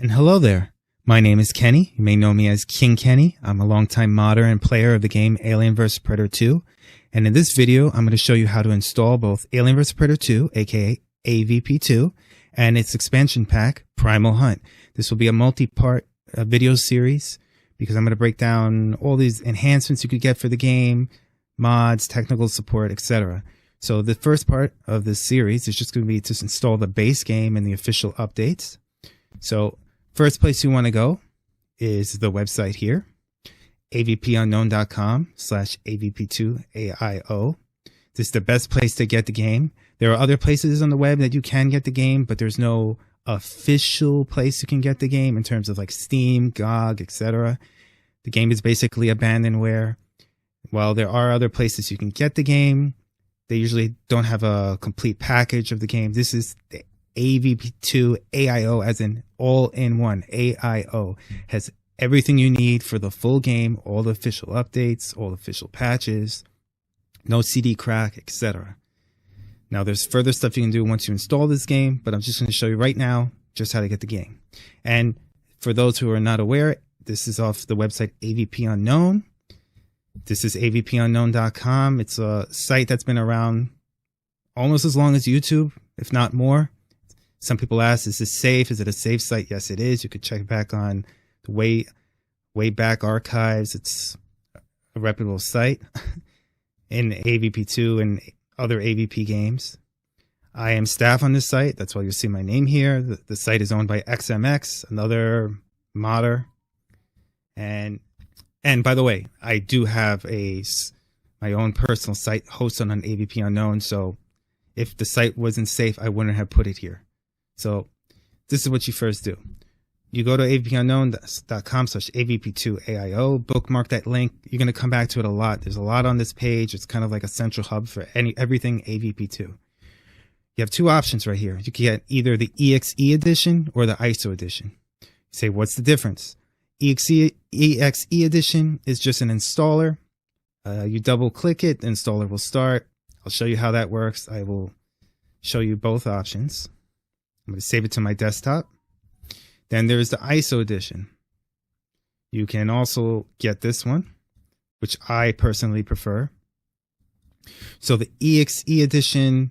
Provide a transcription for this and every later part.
And hello there. My name is Kenny. You may know me as King Kenny. I'm a longtime modder and player of the game Alien vs. Predator 2. And in this video, I'm going to show you how to install both Alien vs. Predator 2, aka AVP2, and its expansion pack, Primal Hunt. This will be a multi-part video series because I'm going to break down all these enhancements you could get for the game, mods, technical support, etc. So the first part of this series is just going to be to install the base game and the official updates. So first place you want to go is the website here, avpunknown.com/avp2aio. This is the best place to get the game. There are other places on the web that you can get the game, but there's no official place you can get the game in terms of like Steam, GOG, etc. The game is basically abandonware. While there are other places you can get the game, they usually don't have a complete package of the game. This is the AVP2 AIO, as in all in one. AIO has everything you need for the full game, all the official updates, all the official patches, no CD crack, etc. Now there's further stuff you can do once you install this game, but I'm just going to show you right now just how to get the game. And for those who are not aware, this is off the website AVP Unknown. This is avpunknown.com. It's a site that's been around almost as long as YouTube, if not more. Some people ask, is this safe? Is it a safe site? Yes, it is. You could check back on the way back archives. It's a reputable site in AVP2 and other AVP games. I am staff on this site. That's why you see my name here. The site is owned by XMX, another modder. And by the way, I do have my own personal site hosted on AVP Unknown. So if the site wasn't safe, I wouldn't have put it here. So this is what you first do. You go to avpunknown.com/avp2aio, bookmark that link. You're going to come back to it a lot. There's a lot on this page. It's kind of like a central hub for everything AVP2. You have two options right here. You can get either the EXE edition or the ISO edition. You say, what's the difference? EXE edition is just an installer. You double click it, the installer will start. I'll show you how that works. I will show you both options. I'm going to save it to my desktop. Then there's the ISO edition. You can also get this one, which I personally prefer. So the EXE edition,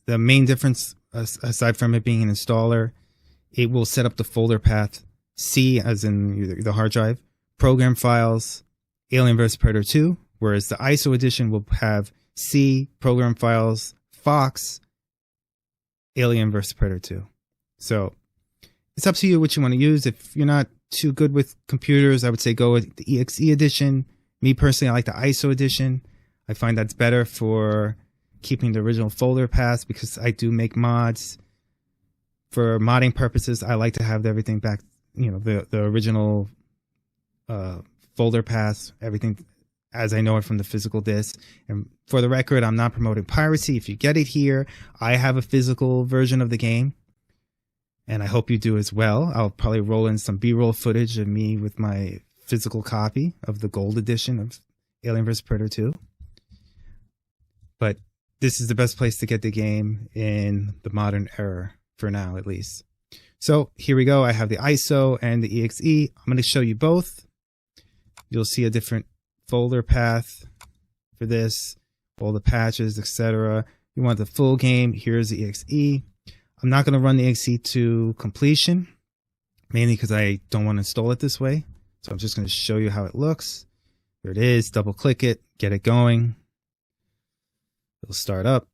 the main difference, aside from it being an installer, it will set up the folder path C, as in the hard drive, program files, Alien vs. Predator 2, whereas the ISO edition will have C, program files, Fox, Alien vs. Predator 2. So it's up to you what you want to use. If you're not too good with computers, I would say go with the EXE edition. Me personally, I like the ISO edition. I find that's better for keeping the original folder paths because I do make mods. For modding purposes, I like to have everything back, you know, the original folder paths, everything as I know it from the physical disc. And for the record, I'm not promoting piracy. If you get it here, I have a physical version of the game, and I hope you do as well. I'll probably roll in some B-roll footage of me with my physical copy of the gold edition of Alien vs. Predator 2. But this is the best place to get the game in the modern era, for now at least. So here we go. I have the ISO and the EXE. I'm going to show you both. You'll see a different folder path for this, all the patches, etc. You want the full game. Here's the EXE. I'm not going to run the EXE to completion, mainly because I don't want to install it this way. So I'm just going to show you how it looks. There it is. Double click it, get it going. It'll start up.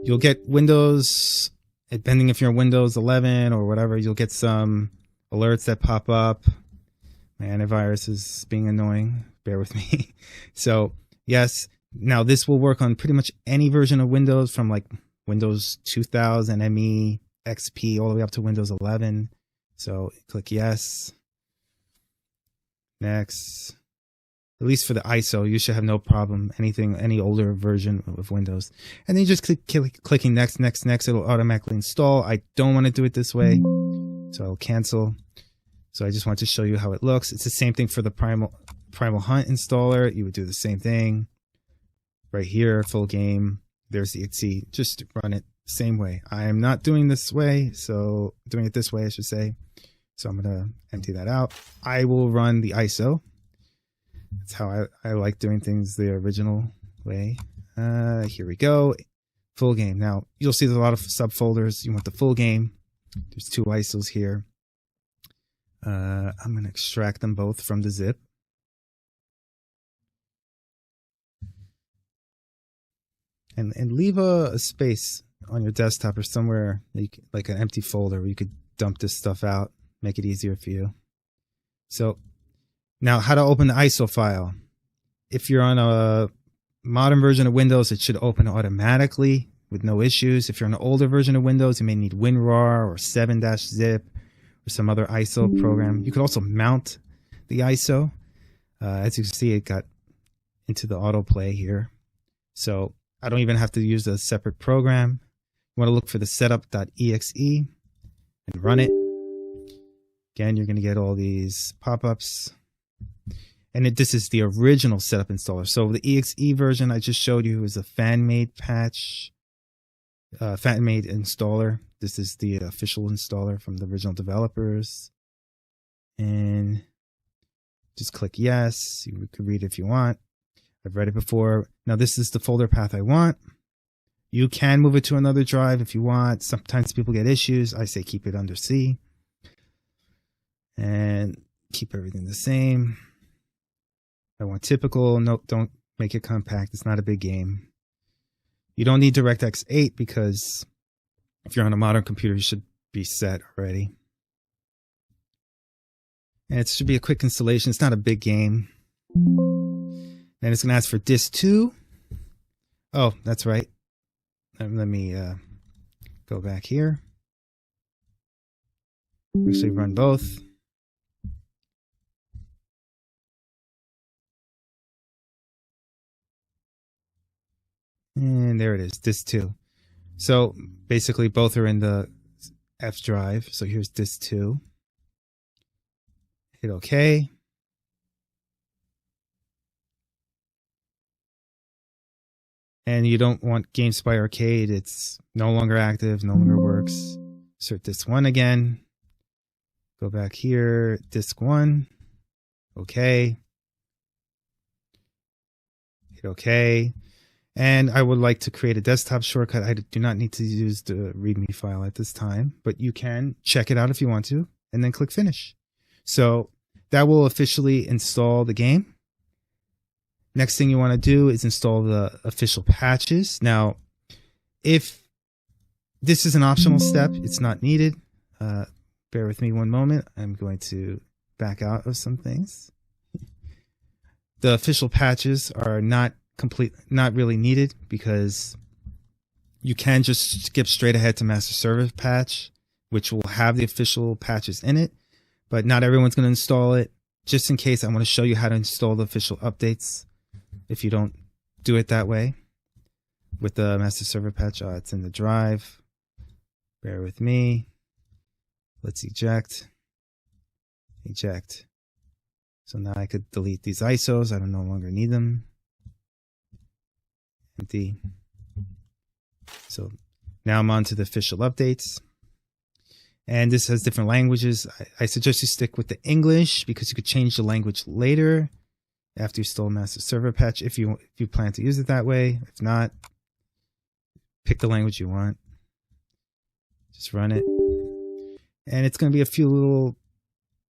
You'll get Windows, depending if you're on Windows 11 or whatever, you'll get some alerts that pop up. My antivirus is being annoying. Bear with me. So yes, now this will work on pretty much any version of Windows from like Windows 2000, ME, XP, all the way up to Windows 11. So click yes. Next. At least for the ISO, you should have no problem. Any older version of Windows. And then you just clicking next, it'll automatically install. I don't want to do it this way, so I'll cancel. So I just want to show you how it looks. It's the same thing for the Primal Hunt installer. You would do the same thing. Right here, full game. There's the EXE. Just run it same way. I am not doing this way, so doing it this way, I should say. So I'm going to empty that out. I will run the ISO. That's how I like doing things the original way. Here we go. Full game. Now, you'll see there's a lot of subfolders. You want the full game. There's 2 ISOs here. I'm going to extract them both from the zip. And leave a space on your desktop or somewhere, like an empty folder where you could dump this stuff out, make it easier for you. So now how to open the ISO file. If you're on a modern version of Windows, it should open automatically with no issues. If you're on an older version of Windows, you may need WinRAR or 7-zip or some other ISO program. You could also mount the ISO. As you can see, it got into the autoplay here. So I don't even have to use a separate program. You want to look for the setup.exe and run it. Again, you're going to get all these pop-ups. And this is the original setup installer. So the exe version I just showed you is a fan-made patch, fan-made installer. This is the official installer from the original developers. And just click yes. You can read it if you want. I've read it before. Now this is the folder path I want. You can move it to another drive if you want. Sometimes people get issues. I say keep it under C. And keep everything the same. I want typical. Nope, don't make it compact. It's not a big game. You don't need DirectX 8 because if you're on a modern computer, you should be set already. And it should be a quick installation. It's not a big game. Then it's going to ask for disk 2. Oh, that's right. Let me go back here. Actually run both. And there it is, disk 2. So basically both are in the F drive. So here's disk 2. Hit OK. And you don't want GameSpy Arcade. It's no longer active, no longer works. Insert disk 1 again. Go back here, disk 1. OK. Hit OK. And I would like to create a desktop shortcut. I do not need to use the README file at this time, but you can check it out if you want to, and then click finish. So that will officially install the game. Next thing you want to do is install the official patches. Now, if this is an optional step, it's not needed. Bear with me one moment. I'm going to back out of some things. The official patches are not really needed because you can just skip straight ahead to master server patch, which will have the official patches in it, but not everyone's going to install it. Just in case, I want to show you how to install the official updates if you don't do it that way with the master server patch. It's in the drive. Bear with me. Let's eject. So now I could delete these ISOs. I no longer need them. Empty. So now I'm on to the official updates. And this has different languages. I suggest you stick with the English because you could change the language later after you install master server patch if you plan to use it that way. If not, pick the language you want. Just run it. And it's going to be a few little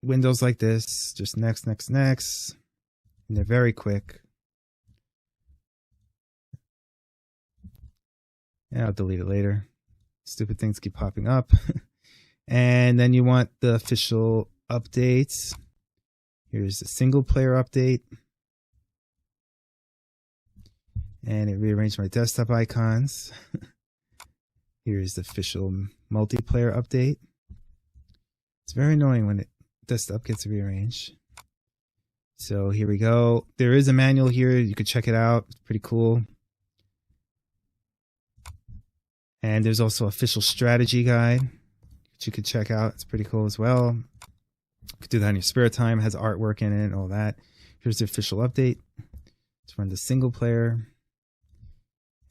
windows like this. Just next. And they're very quick. Yeah, I'll delete it later. Stupid things keep popping up. And then you want the official updates. Here's a single player update. And it rearranged my desktop icons. Here's the official multiplayer update. It's very annoying when the desktop gets rearranged. So here we go. There is a manual here. You could check it out. It's pretty cool. And there's also official strategy guide, which you could check out. It's pretty cool as well. You could do that in your spare time. It has artwork in it and all that. Here's the official update. Let's run the single player.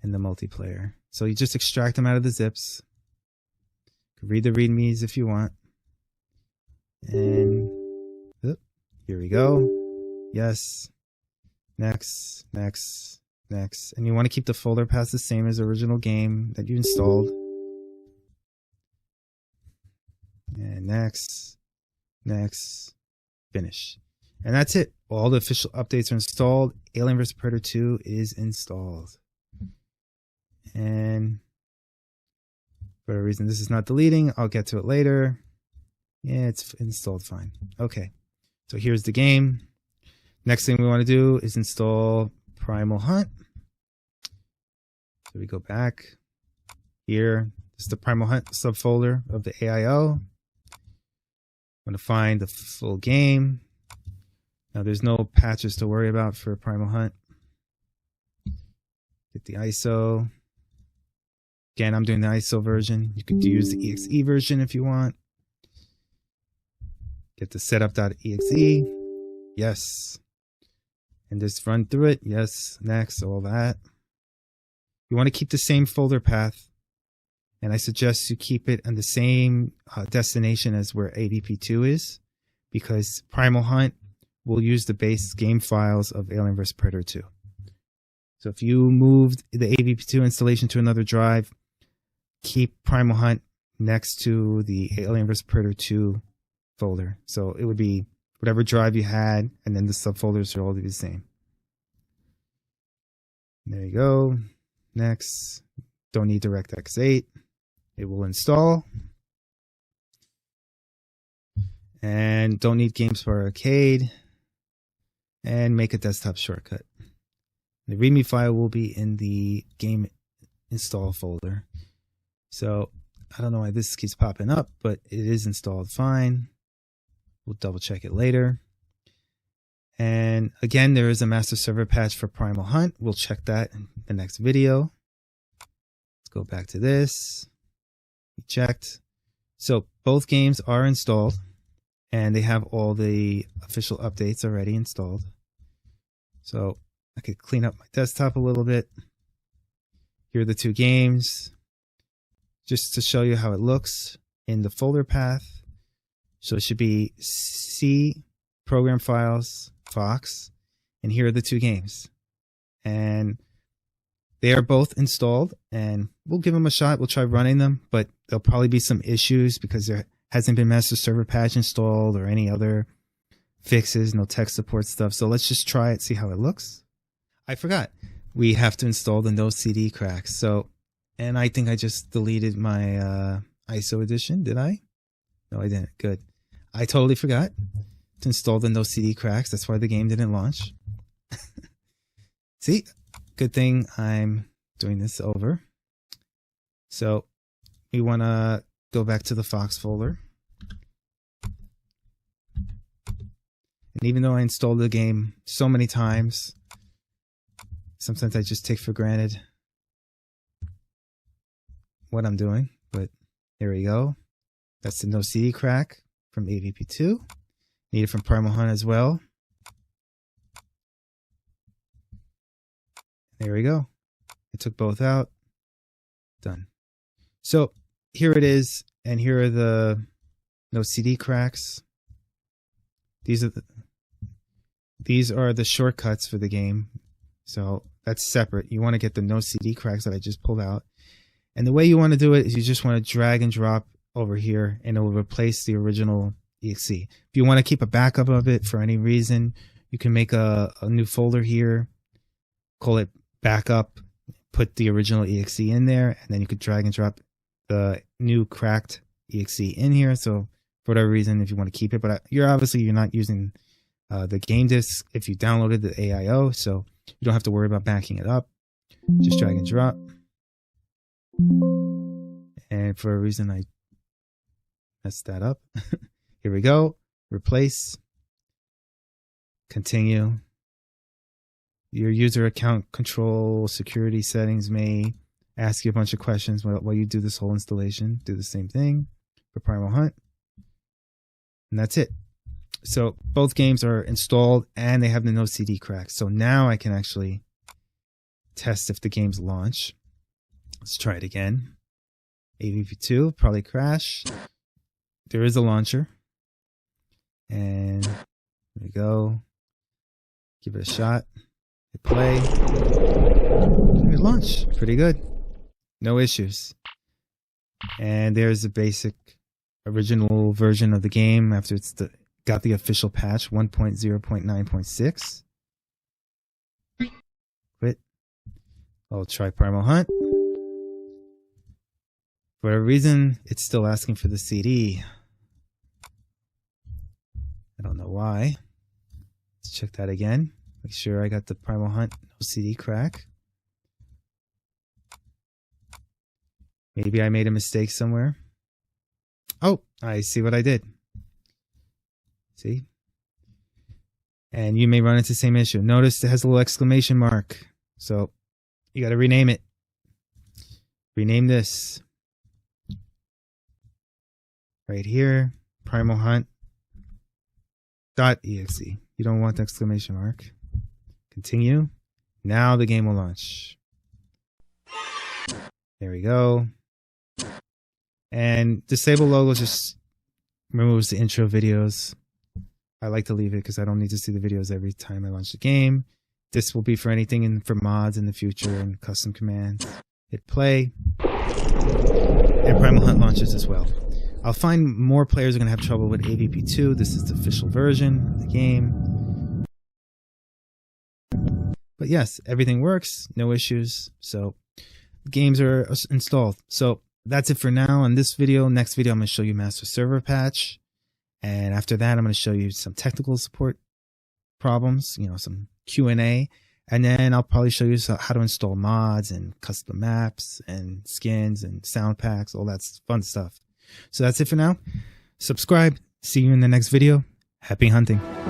and the multiplayer. So you just extract them out of the zips. Read the readmes if you want. And here we go. Yes. Next, next, next. And you want to keep the folder path the same as the original game that you installed. And next, next, finish. And that's it. All the official updates are installed. Alien vs. Predator 2 is installed. And for a reason this is not deleting, I'll get to it later. Yeah, it's installed fine. Okay. So here's the game. Next thing we want to do is install Primal Hunt. So we go back here. This is the Primal Hunt subfolder of the AIO. I'm going to find the full game. Now there's no patches to worry about for Primal Hunt. Get the ISO. Again, I'm doing the ISO version. You could use the EXE version if you want. Get the setup.exe. Yes. And just run through it. Yes. Next. All that. You want to keep the same folder path. And I suggest you keep it on the same destination as where AVP2 is. Because Primal Hunt will use the base game files of Alien vs. Predator 2. So if you moved the AVP2 installation to another drive, keep Primal Hunt next to the Alien vs. Predator 2 folder. So it would be whatever drive you had, and then the subfolders are all the same. There you go. Next. Don't need DirectX 8. It will install. And don't need GameSpot Arcade. And make a desktop shortcut. The README file will be in the game install folder. So I don't know why this keeps popping up, but it is installed fine. We'll double check it later. And again, there is a master server patch for Primal Hunt. We'll check that in the next video. Let's go back to this. We checked. So both games are installed and they have all the official updates already installed. So I could clean up my desktop a little bit. Here are the two games. Just to show you how it looks in the folder path. So it should be C, program files, Fox, and here are the two games. And they are both installed, and we'll give them a shot. We'll try running them, but there'll probably be some issues because there hasn't been master server patch installed or any other fixes, no tech support stuff. So let's just try it, see how it looks. I forgot. We have to install the no CD cracks. So, and I think I just deleted my ISO edition. Did I? No, I didn't. Good. I totally forgot to install the no CD cracks. That's why the game didn't launch. See, good thing I'm doing this over. So we want to go back to the Fox folder. And even though I installed the game so many times, sometimes I just take for granted what I'm doing. But here we go. That's the no CD crack from AVP2. Need it from Primal Hunt as well. There we go. I took both out. Done. So here it is, and here are the no CD cracks. These are the shortcuts for the game. So that's separate. You want to get the no CD cracks that I just pulled out. And the way you want to do it is you just want to drag and drop over here, and it will replace the original exe. If you want to keep a backup of it for any reason, you can make a new folder here, call it backup, put the original exe in there, and then you could drag and drop the new cracked exe in here. So for whatever reason, if you want to keep it, but you're not using the game disk if you downloaded the AIO, so you don't have to worry about backing it up. Just drag and drop. And for a reason I messed that up. Here we go. Replace. Continue. Your user account control security settings may ask you a bunch of questions while you do this whole installation. Do the same thing for Primal Hunt. And that's it. So both games are installed and they have the no CD cracks. So now I can actually test if the game's launch. Let's try it again. AVP2 probably crash. There is a launcher. And there we go. Give it a shot. Hit play. And it launched. Pretty good. No issues. And there's the basic original version of the game after it's got the official patch 1.0.9.6. Quit. I'll try Primal Hunt. For whatever reason, it's still asking for the CD. I don't know why. Let's check that again. Make sure I got the Primal Hunt no CD crack. Maybe I made a mistake somewhere. Oh, I see what I did. See? And you may run into the same issue. Notice it has a little exclamation mark. So you got to rename it. Rename this. Right here. Primal Hunt. .exe. You don't want the exclamation mark. Continue. Now the game will launch. There we go. And disable logo just removes the intro videos. I like to leave it because I don't need to see the videos every time I launch the game. This will be for anything for mods in the future and custom commands. Hit play. And Primal Hunt launches as well. I'll find more players are going to have trouble with AVP2. This is the official version of the game. But yes, everything works. No issues. So the games are installed. So that's it for now on this video. Next video, I'm going to show you Master Server Patch. And after that, I'm going to show you some technical support problems, some Q&A. And then I'll probably show you how to install mods and custom maps and skins and sound packs, all that fun stuff. So that's it for now. Subscribe. See you in the next video. Happy hunting.